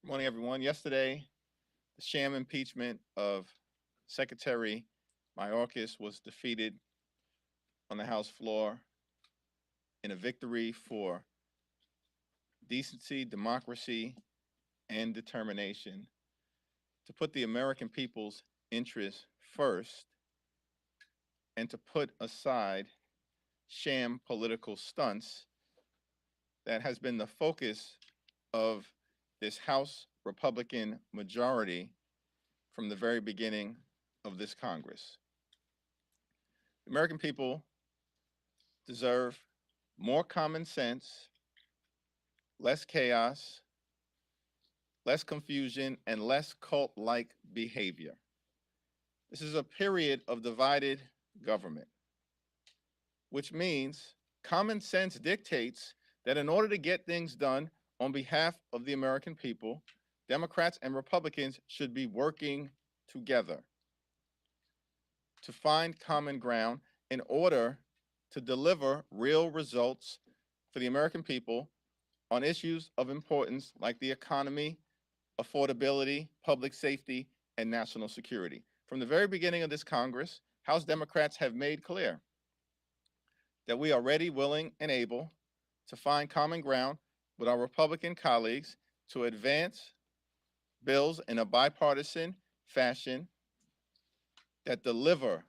Good morning, everyone. Yesterday, the sham impeachment of Secretary Mayorkas was defeated on the House floor in a victory for decency, democracy, and determination to put the American people's interests first and to put aside sham political stunts that has been the focus of this House Republican majority from the very beginning of this Congress. The American people deserve more common sense, less chaos, less confusion, and less cult like behavior. This is a period of divided government, which means common sense dictates that in order to get things done on behalf of the American people, Democrats and Republicans should be working together to find common ground in order to deliver real results for the American people on issues of importance like the economy, affordability, public safety, and national security. From the very beginning of this Congress, House Democrats have made clear that we are ready, willing, and able to find common ground with our Republican colleagues to advance bills in a bipartisan fashion that deliver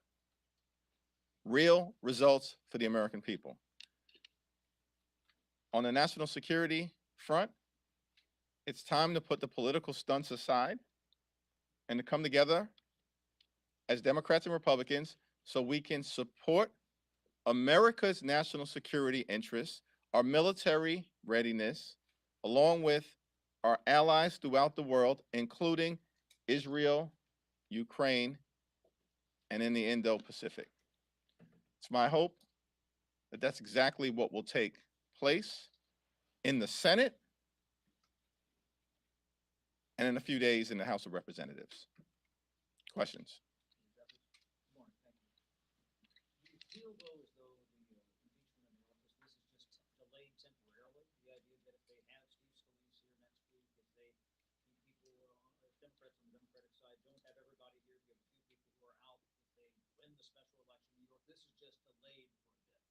real results for the American people. On the national security front, it's time to put the political stunts aside and to come together as Democrats and Republicans so we can support America's national security interests, our military readiness, along with our allies throughout the world, including Israel, Ukraine, and in the Indo-Pacific. It's my hope that that's exactly what will take place in the Senate and in a few days in the House of Representatives. Questions? Do you feel, though, as though the impeachment of the office, this is just delayed temporarily? The idea that if they have Steve Scalise here next week, if they, people, Democrats on the Democratic side don't have everybody here, if you have a few people who are out, if they win the special election in New York, this is just delayed for a bit.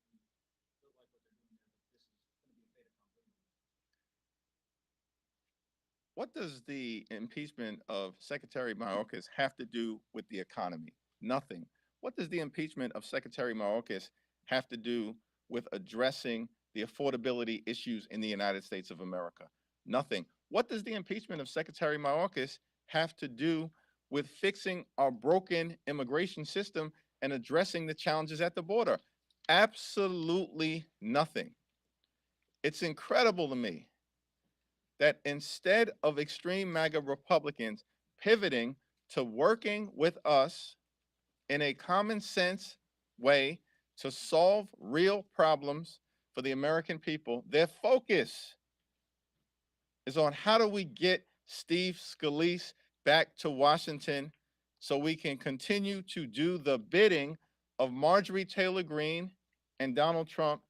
Obviously, you feel like what they're doing there, but this is going to be a fait accompli. What does the impeachment of Secretary Mayorkas have to do with the economy? Nothing. What does the impeachment of Secretary Mayorkas have to do with addressing the affordability issues in the United States of America? Nothing. What does the impeachment of Secretary Mayorkas have to do with fixing our broken immigration system and addressing the challenges at the border? Absolutely nothing. It's incredible to me that instead of extreme MAGA Republicans pivoting to working with us in a common sense way to solve real problems for the American people, their focus is on how do we get Steve Scalise back to Washington so we can continue to do the bidding of Marjorie Taylor Greene and Donald Trump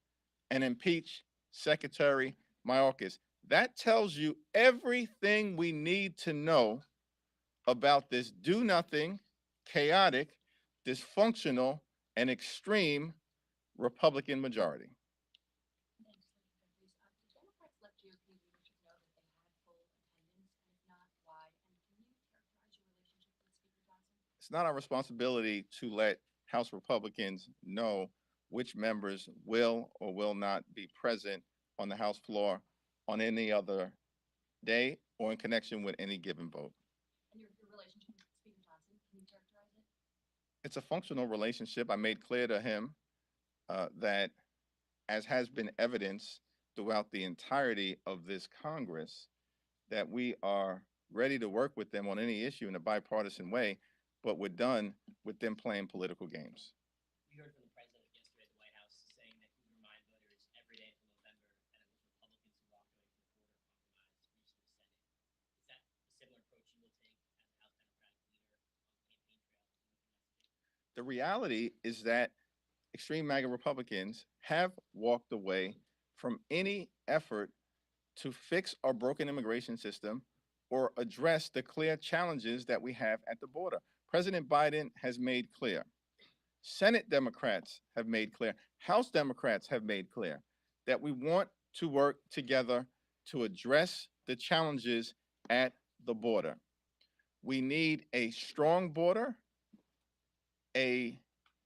and impeach Secretary Mayorkas. That tells you everything we need to know about this do nothing, chaotic, dysfunctional, and extreme Republican majority. Thanks, Senator Jeffries. The Democrats let GOP leadership know that they had full attendance, and if not, why? And can you characterize your relationship with Speaker Johnson? It's not our responsibility to let House Republicans know which members will or will not be present on the House floor on any other day or in connection with any given vote. And your relationship with Speaker Johnson, can you characterize it? It's a functional relationship. I made clear to him that, as has been evidenced throughout the entirety of this Congress, that we are ready to work with them on any issue in a bipartisan way, but we're done with them playing political games. We heard from the president yesterday at the White House saying that he would remind voters every day until November that it was Republicans who walked away from the border compromise reached in the Senate. Is that a similar approach you will take as the House Democratic leader on the campaign trail to your messaging? The reality is that extreme MAGA Republicans have walked away from any effort to fix our broken immigration system or address the clear challenges that we have at the border. President Biden has made clear, Senate Democrats have made clear, House Democrats have made clear that we want to work together to address the challenges at the border. We need a strong border, a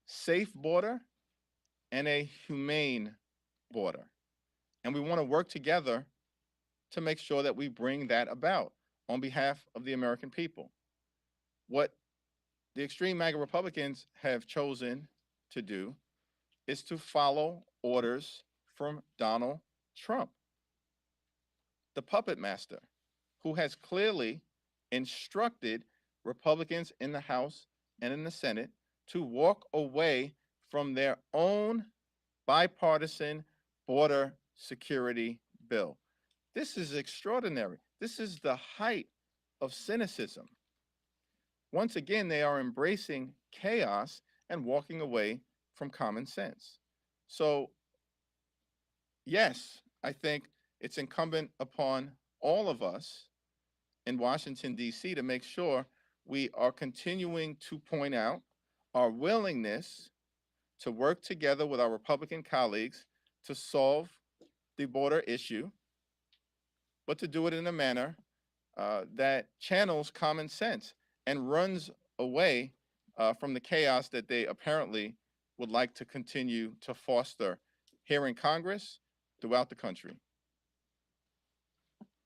safe border, and a humane border. And we want to work together to make sure that we bring that about on behalf of the American people. What the extreme MAGA Republicans have chosen to do is to follow orders from Donald Trump, the puppet master, who has clearly instructed Republicans in the House and in the Senate to walk away from their own bipartisan border security bill. This is extraordinary. This is the height of cynicism. Once again, they are embracing chaos and walking away from common sense. So, yes, I think it's incumbent upon all of us in Washington, D.C. to make sure we are continuing to point out our willingness to work together with our Republican colleagues to solve the border issue, but to do it in a manner that channels common sense and runs away from the chaos that they apparently would like to continue to foster here in Congress, throughout the country.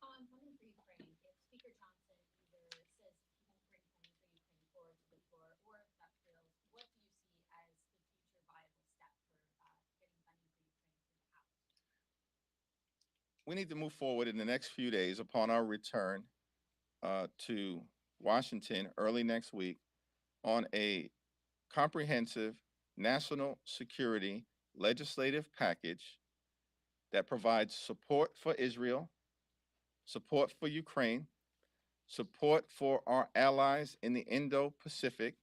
On funding for Ukraine, if Speaker Johnson either says he won't bring funding for Ukraine forward to the floor, or if that fails, what do you see as the future viable step for getting funding for Ukraine through the House? We need to move forward in the next few days upon our return to Washington early next week on a comprehensive national security legislative package that provides support for Israel, support for Ukraine, support for our allies in the Indo-Pacific,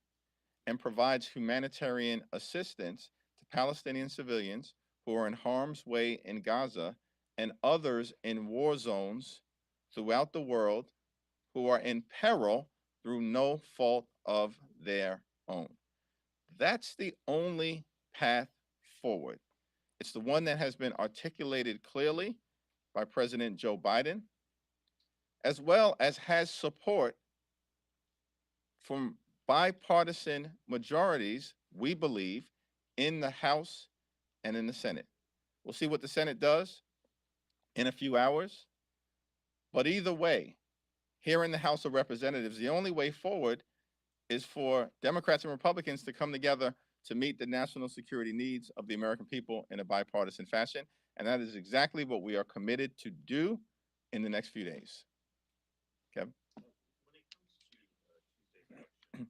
and provides humanitarian assistance to Palestinian civilians who are in harm's way in Gaza and others in war zones throughout the world who are in peril through no fault of their own. That's the only path forward. It's the one that has been articulated clearly by President Joe Biden, as well as has support from bipartisan majorities, we believe, in the House and in the Senate. We'll see what the Senate does in a few hours. But either way, here in the House of Representatives, the only way forward is for Democrats and Republicans to come together to meet the national security needs of the American people in a bipartisan fashion. And that is exactly what we are committed to do in the next few days. Kevin? When it comes to Tuesday's election,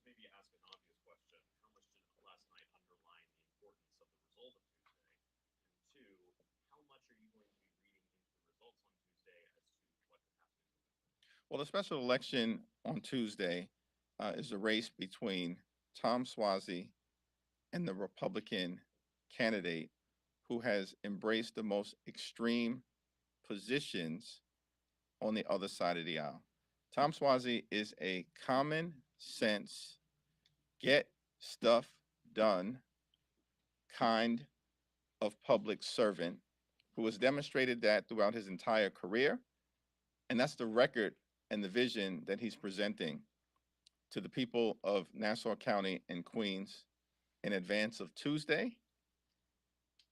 maybe ask an obvious question: how much did last night underline the importance of the result of Tuesday? And two, how much are you going to be reading into the results on Tuesday as to what could happen in November? Well, the special election on Tuesday is a race between Tom Suozzi and the Republican candidate who has embraced the most extreme positions on the other side of the aisle. Tom Suozzi is a common sense, get stuff done kind of public servant who has demonstrated that throughout his entire career. And that's the record and the vision that he's presenting to the people of Nassau County and Queens in advance of Tuesday.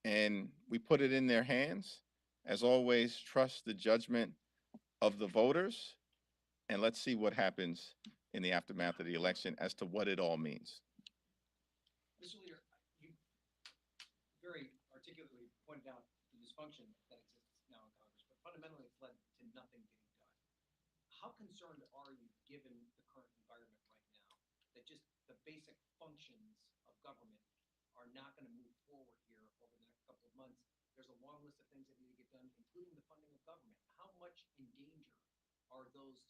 And we put it in their hands. As always, trust the judgment of the voters. And let's see what happens in the aftermath of the election as to what it all means. Mr. Leader, you very articulately pointed out the dysfunction that exists now in Congress, but fundamentally it's led to nothing getting done. How concerned are you, given the current environment right now, that just the basic functions of government are not going to move forward here over the next couple of months? There's a long list of things that need to get done, including the funding of government. How much in danger are those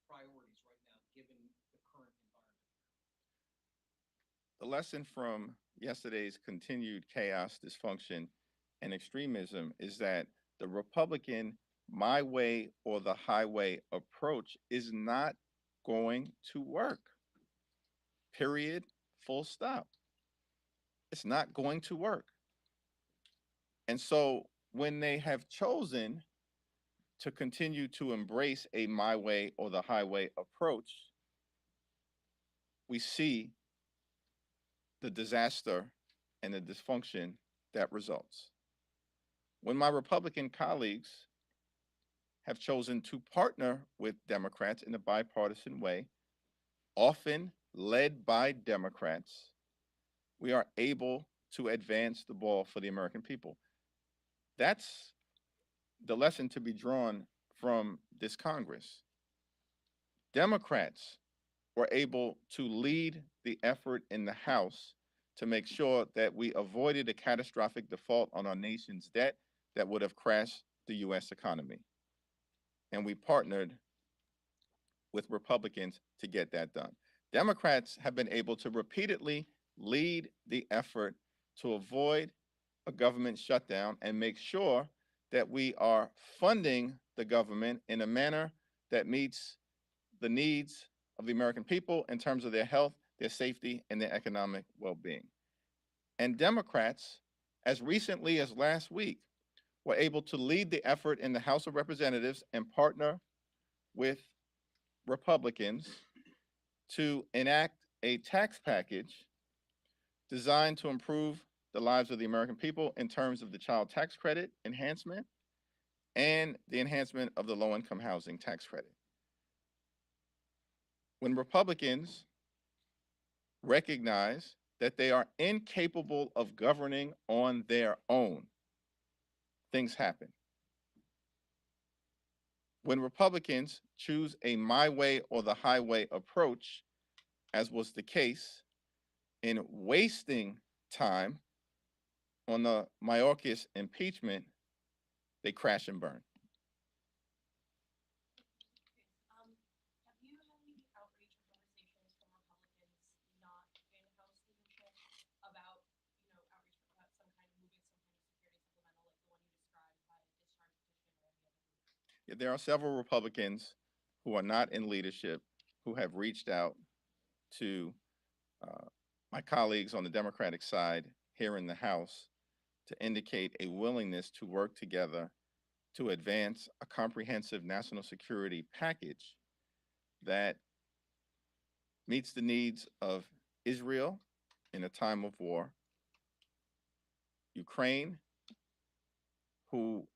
priorities right now, given the current environment? The lesson from yesterday's continued chaos, dysfunction, and extremism is that the Republican my way or the highway approach is not going to work. Period. Full stop. It's not going to work. And so when they have chosen to continue to embrace a my way or the highway approach, we see the disaster and the dysfunction that results. When my Republican colleagues have chosen to partner with Democrats in a bipartisan way, often led by Democrats, we are able to advance the ball for the American people. That's the lesson to be drawn from this Congress. Democrats were able to lead the effort in the House to make sure that we avoided a catastrophic default on our nation's debt that would have crashed the US economy. And we partnered with Republicans to get that done. Democrats have been able to repeatedly lead the effort to avoid a government shutdown and make sure that we are funding the government in a manner that meets the needs of the American people in terms of their health, their safety, and their economic well-being. And Democrats, as recently as last week, were able to lead the effort in the House of Representatives and partner with Republicans to enact a tax package designed to improve the lives of the American people in terms of the child tax credit enhancement and the enhancement of the low-income housing tax credit. When Republicans recognize that they are incapable of governing on their own, things happen. When Republicans choose a my way or the highway approach, as was the case in wasting time on the Mayorkas impeachment, they crash and burn. Have you had any outreach or conversations from Republicans not in House leadership about, outreach about some kind of moving some kind of security supplemental like the one you described by discharge petition or any other group? Yeah, there are several Republicans who are not in leadership who have reached out to my colleagues on the Democratic side here in the House to indicate a willingness to work together to advance a comprehensive national security package that meets the needs of Israel in a time of war, Ukraine, who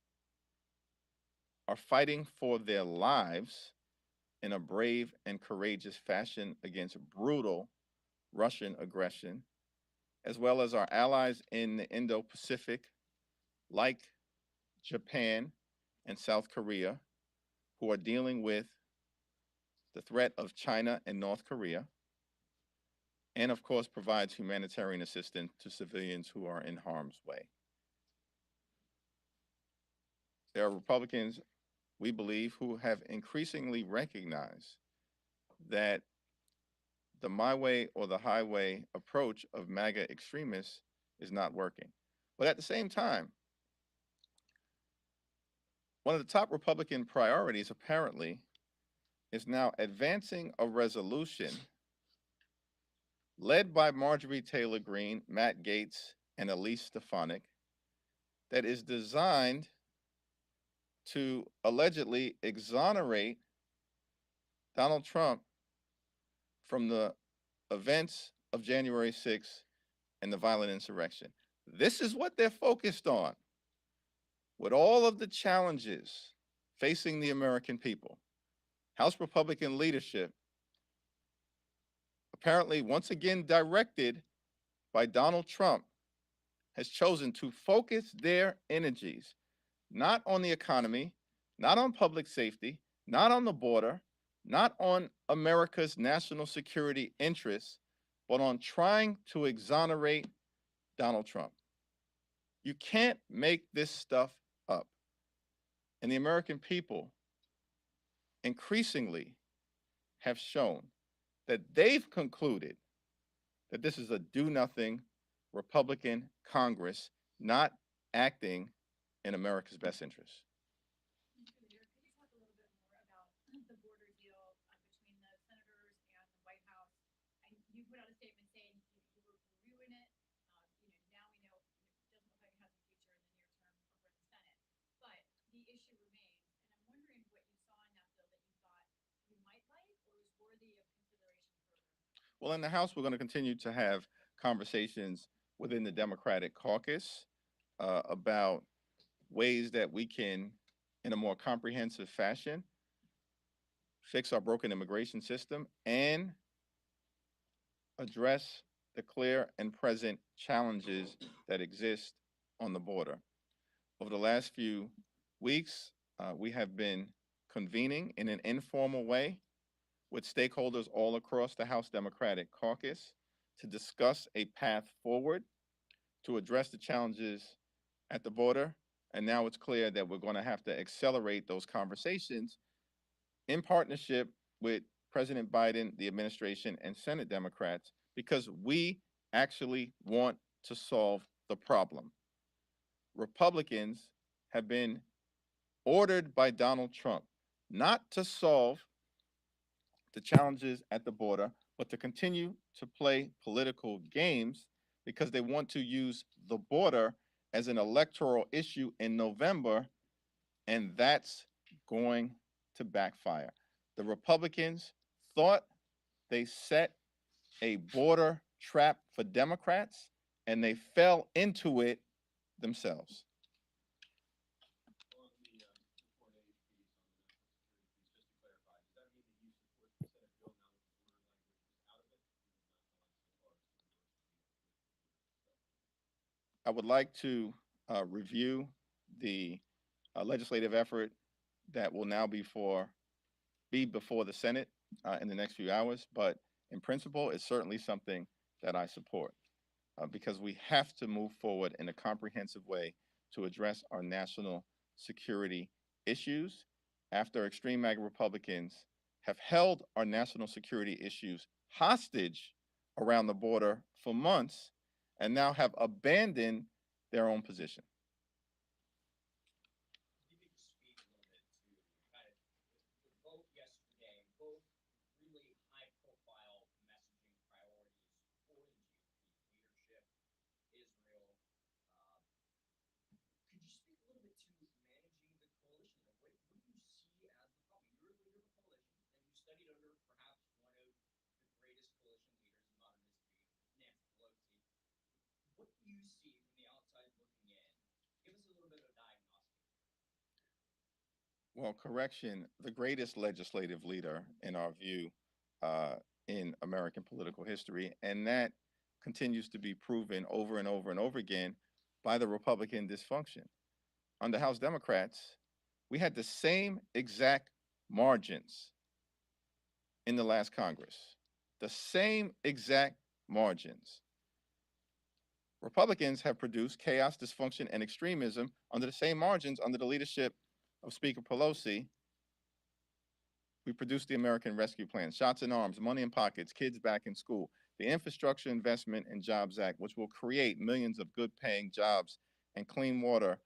are fighting for their lives in a brave and courageous fashion against brutal Russian aggression, as well as our allies in the Indo-Pacific, like Japan and South Korea, who are dealing with the threat of China and North Korea, and of course provides humanitarian assistance to civilians who are in harm's way. There are Republicans, we believe, who have increasingly recognized that the my way or the highway approach of MAGA extremists is not working. But at the same time, one of the top Republican priorities apparently is now advancing a resolution led by Marjorie Taylor Greene, Matt Gaetz, and Elise Stefanik that is designed to allegedly exonerate Donald Trump from the events of January 6th and the violent insurrection. This is what they're focused on. With all of the challenges facing the American people, House Republican leadership, apparently once again directed by Donald Trump, has chosen to focus their energies not on the economy, not on public safety, not on the border, not on America's national security interests, but on trying to exonerate Donald Trump. You can't make this stuff up. And the American people increasingly have shown that they've concluded that this is a do-nothing Republican Congress not acting in America's best interest. Well, in the House, we're going to continue to have conversations within the Democratic caucus about ways that we can, in a more comprehensive fashion, fix our broken immigration system and address the clear and present challenges that exist on the border. Over the last few weeks, we have been convening in an informal way with stakeholders all across the House Democratic caucus to discuss a path forward to address the challenges at the border. And now it's clear that we're going to have to accelerate those conversations in partnership with President Biden, the administration, and Senate Democrats, because we actually want to solve the problem. Republicans have been ordered by Donald Trump not to solve the challenges at the border, but to continue to play political games because they want to use the border as an electoral issue in November, and that's going to backfire. The Republicans thought they set a border trap for Democrats, and they fell into it themselves. I would like to review the legislative effort that will now be before the Senate in the next few hours. But in principle, it's certainly something that I support because we have to move forward in a comprehensive way to address our national security issues after extreme MAGA Republicans have held our national security issues hostage around the border for months and now have abandoned their own position. If you could just speak a little bit to kind of the vote yesterday, both really high-profile messaging priorities for the GOP leadership, Israel. Uh, could you speak a little bit to managing the coalition? What do you see as the problem? You're a leader of a coalition, and you studied under perhaps one of the greatest coalition leaders in modern history, Nancy Pelosi. What do you see from the outside looking in? Give us a little bit of a diagnostic. Well, correction, the greatest legislative leader in our view uh, in American political history, and that continues to be proven over and over and over again by the Republican dysfunction. Under House Democrats, we had the same exact margins in the last Congress, the same exact margins. Republicans have produced chaos, dysfunction, and extremism under the same margins under the leadership of Speaker Pelosi. We produced the American Rescue Plan, shots in arms, money in pockets, kids back in school, the Infrastructure Investment and Jobs Act, which will create millions of good paying jobs and clean water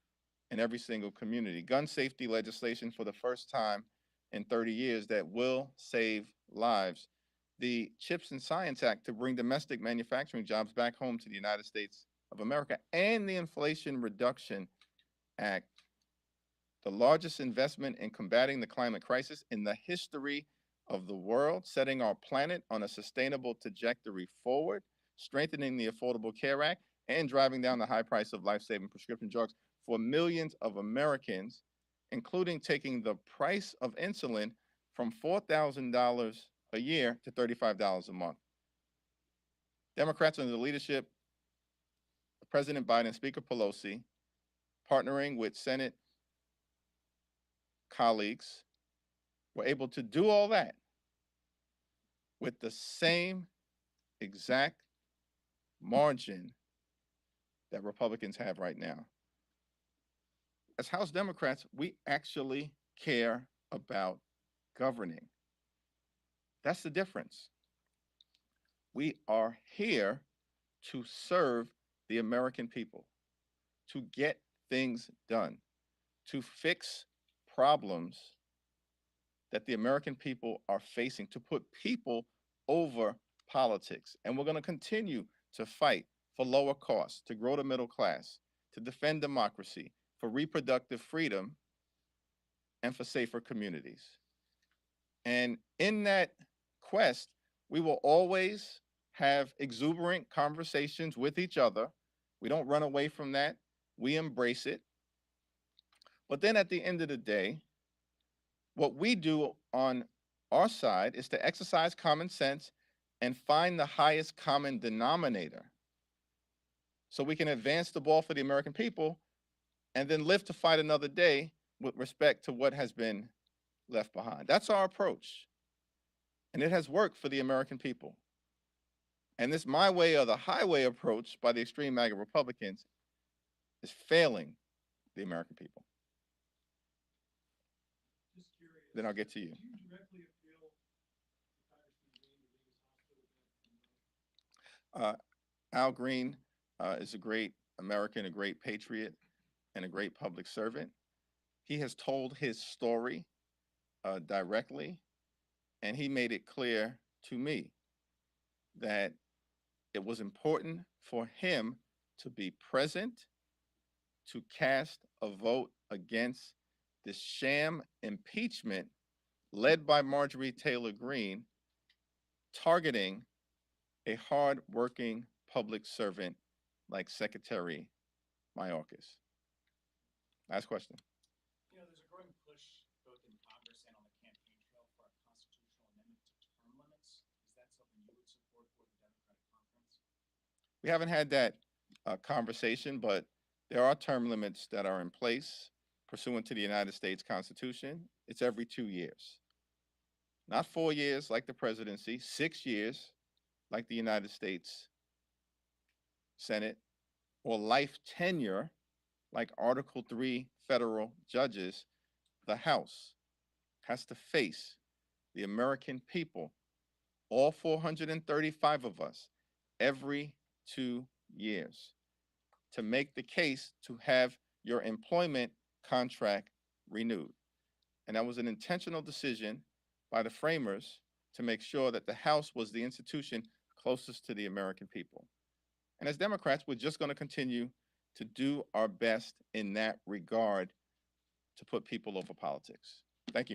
in every single community, gun safety legislation for the first time in 30 years that will save lives, the Chips and Science Act to bring domestic manufacturing jobs back home to the United States of America, and the Inflation Reduction Act, the largest investment in combating the climate crisis in the history of the world, setting our planet on a sustainable trajectory forward, strengthening the Affordable Care Act, and driving down the high price of life-saving prescription drugs for millions of Americans, including taking the price of insulin from $4,000 a year to $35 a month. Democrats under the leadership of President Biden and Speaker Pelosi, partnering with Senate colleagues, were able to do all that with the same exact margin that Republicans have right now. As House Democrats, we actually care about governing. That's the difference. We are here to serve the American people, to get things done, to fix problems that the American people are facing, to put people over politics. And we're going to continue to fight for lower costs, to grow the middle class, to defend democracy, for reproductive freedom, and for safer communities. And in that quest, we will always have exuberant conversations with each other. We don't run away from that. We embrace it. But then at the end of the day, what we do on our side is to exercise common sense and find the highest common denominator so we can advance the ball for the American people and then live to fight another day with respect to what has been left behind. That's our approach. And it has worked for the American people. And this my way or the highway approach by the extreme MAGA Republicans is failing the American people. Just curious. Then I'll get to you. Do you directly appeal to Congressman Green to leave his hospital? Al Green is a great American, a great patriot, and a great public servant. He has told his story directly, and he made it clear to me that it was important for him to be present to cast a vote against this sham impeachment led by Marjorie Taylor Greene, targeting a hard-working public servant like Secretary Mayorkas. Last question. You know, there's a growing push both in Congress and on the campaign trail for a constitutional amendment to term limits. Is that something you would support for the Democratic conference? We haven't had that conversation, but there are term limits that are in place pursuant to the United States Constitution. It's every 2 years. Not 4 years like the presidency, 6 years like the United States Senate, or life tenure like Article 3 federal judges. The House has to face the American people, all 435 of us, every 2 years to make the case to have your employment contract renewed. And that was an intentional decision by the framers to make sure that the House was the institution closest to the American people. And as Democrats, we're just going to continue to do our best in that regard to put people over politics. Thank you.